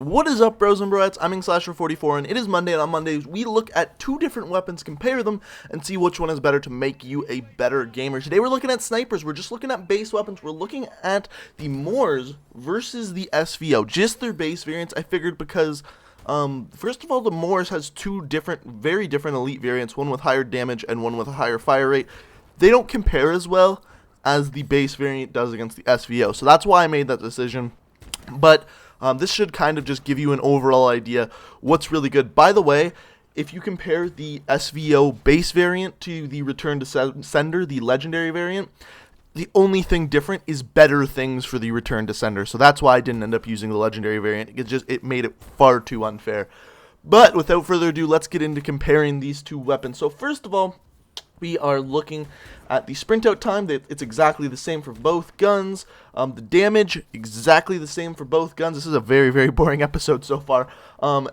What is up, bros and broettes? I'm Slasher44, and it is Monday, and on Mondays we look at two different weapons, compare them, and see which one is better to make you a better gamer. Today we're looking at snipers. We're just looking at base weapons. We're looking at the MORS versus the SVO, just their base variants. I figured because, first of all, the MORS has two very different elite variants, one with higher damage and one with a higher fire rate. They don't compare as well as the base variant does against the SVO, so that's why I made that decision. But this should kind of just give you an overall idea what's really good. By the way, if you compare the SVO base variant to the Return to Sender, the legendary variant, the only thing different is better things for the Return to Sender. So that's why I didn't end up using the legendary variant. It made it far too unfair. But without further ado, let's get into comparing these two weapons. So first of all, we are looking at the sprint out time. It's exactly the same for both guns. The damage, exactly the same for both guns. This is a very, very boring episode so far.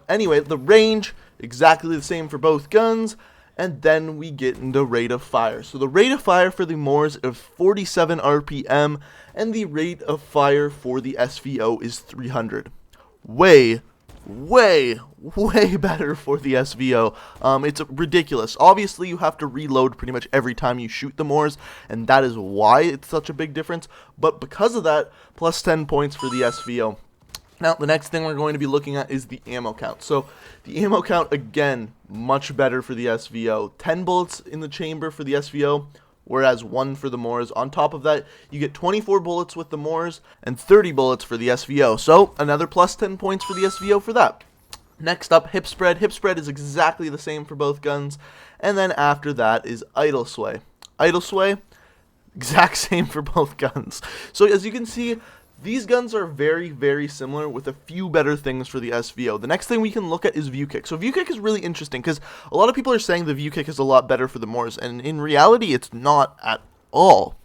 Anyway, the range, exactly the same for both guns. And then we get into rate of fire. So the rate of fire for the MORS is 47 RPM, and the rate of fire for the SVO is 300. Way better for the SVO. It's ridiculous. Obviously, you have to reload pretty much every time you shoot the MORS, and that is why it's such a big difference. But because of that, plus 10 points for the SVO. Now, the next thing we're going to be looking at is the ammo count. So, the ammo count, again, much better for the SVO. 10 bullets in the chamber for the SVO, whereas 1 for the MORS. On top of that, you get 24 bullets with the MORS and 30 bullets for the SVO. So, another plus 10 points for the SVO for that. Next up, hip spread. Hip spread is exactly the same for both guns. And then after that is idle sway. Idle sway, exact same for both guns. So, as you can see, these guns are very, very similar with a few better things for the SVO. The next thing we can look at is view kick. So view kick is really interesting because a lot of people are saying the view kick is a lot better for the MORS, and in reality it's not at all.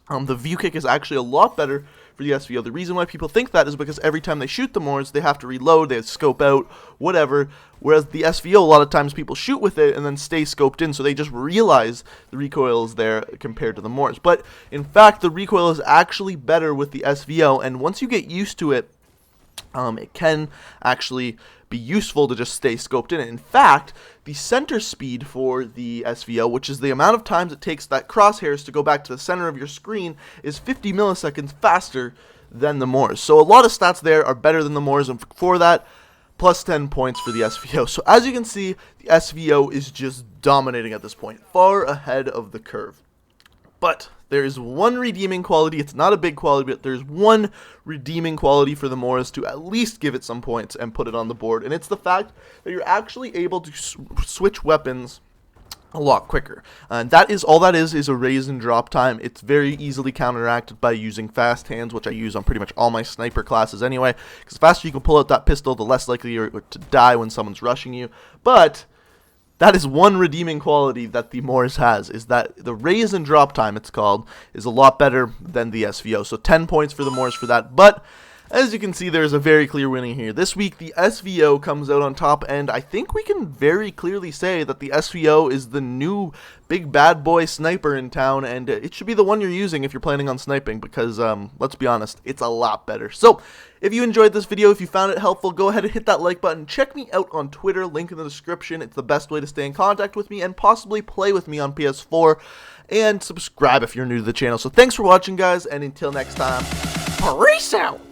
The view kick is actually a lot better for the SVO. The reason why people think that is because every time they shoot the MORS, they have to reload, they have to scope out, whatever. Whereas the SVO, a lot of times people shoot with it and then stay scoped in, so they just realize the recoil is there compared to the MORS. But in fact, the recoil is actually better with the SVO, and once you get used to it, it can actually be useful to just stay scoped in it. In fact, the center speed for the SVO, which is the amount of times it takes that crosshairs to go back to the center of your screen, is 50 milliseconds faster than the MORS. So a lot of stats there are better than the MORS, and for that, plus 10 points for the SVO. So as you can see, the SVO is just dominating at this point, far ahead of the curve. But there is one redeeming quality. It's not a big quality, but there's one redeeming quality for the MORS to at least give it some points and put it on the board. And it's the fact that you're actually able to switch weapons a lot quicker. And that is all that is a raise and drop time. It's very easily counteracted by using fast hands, which I use on pretty much all my sniper classes anyway. Because the faster you can pull out that pistol, the less likely you're to die when someone's rushing you. But that is one redeeming quality that the MORS has, is that the raise and drop time, it's called, is a lot better than the SVO. So 10 points for the MORS for that. But as you can see, there's a very clear winning here. This week, the SVO comes out on top, and I think we can very clearly say that the SVO is the new big bad boy sniper in town, and it should be the one you're using if you're planning on sniping, because, let's be honest, it's a lot better. So, if you enjoyed this video, if you found it helpful, go ahead and hit that like button. Check me out on Twitter, link in the description. It's the best way to stay in contact with me and possibly play with me on PS4, and subscribe if you're new to the channel. So, thanks for watching, guys, and until next time, peace out!